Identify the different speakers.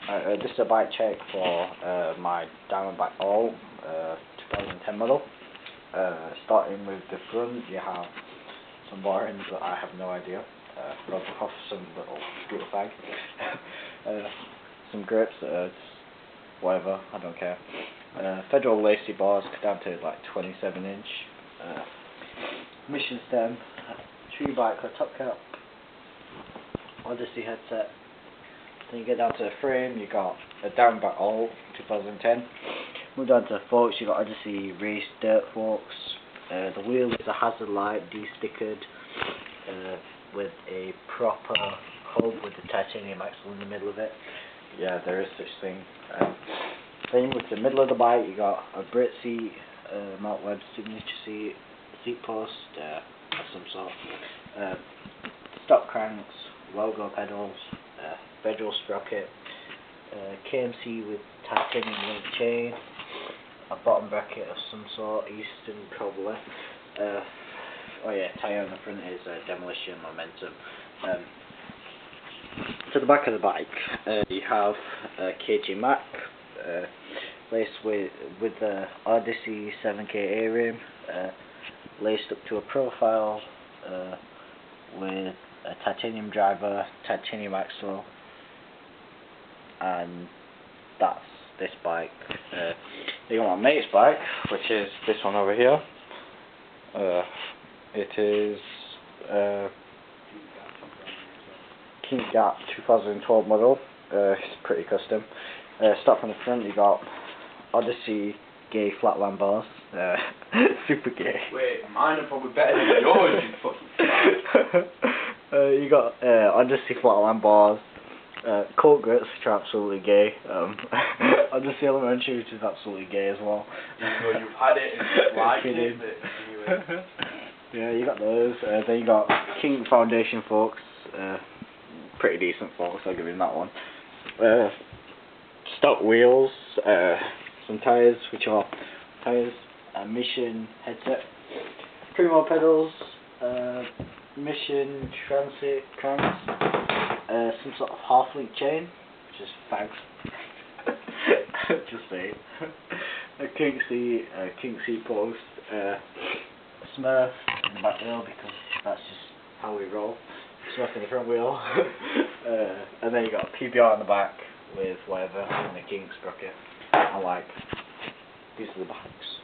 Speaker 1: This is a bike check for my Diamondback All 2010 model. Starting with the front, you have some bearings that I have no idea. Rubber off some little scooter bag. Some grips that are just whatever, I don't care. Federal lacy bars down to like 27 inch. Mission stem, tree bike or top cap, Odyssey headset. Then you get down to the frame, you got a Diamondback All 2010. Move down to the forks, you got Odyssey race dirt forks. The wheel is a hazard light, de-stickered, with a proper hub with the titanium axle in the middle of it. Yeah, there is such thing. Then you move to the middle of the bike, you got a Brit seat, Mark Webb signature seat post of some sort, stock cranks, logo pedals, federal sprocket, KMC with titanium link chain, a bottom bracket of some sort, Easton probably. Oh yeah, tyre on the front is Demolition Momentum. To the back of the bike, you have a KG Mac, laced with the Odyssey 7K A-rim, laced up to a profile with a titanium driver, titanium axle, and that's this bike. You got my mate's bike, which is this one over here. It is King Gap 2012 model. It's pretty custom. Start from the front, you got Odyssey gay flatland bars. Super gay.
Speaker 2: Wait, mine are probably better than yours, you fucking fuck.
Speaker 1: You got Odyssey flatland bars. Colt grips, which are absolutely gay. Odyssey Elementary, which is absolutely gay as well.
Speaker 2: Well, you've had it and liked it, but anyway.
Speaker 1: Yeah, you got those. Then you got King Foundation forks. Pretty decent forks, I'll give him that one. Stock wheels, some tyres, which are tyres, Mission headset, Primo pedals, Mission transit cranks, some sort of half-link chain, which is fags. Just saying. A kink seat post, Smurf in the back wheel because that's just how we roll. Smurf in the front wheel, and then you got a PBR on the back with whatever and the king sprocket. I like. These are the bikes.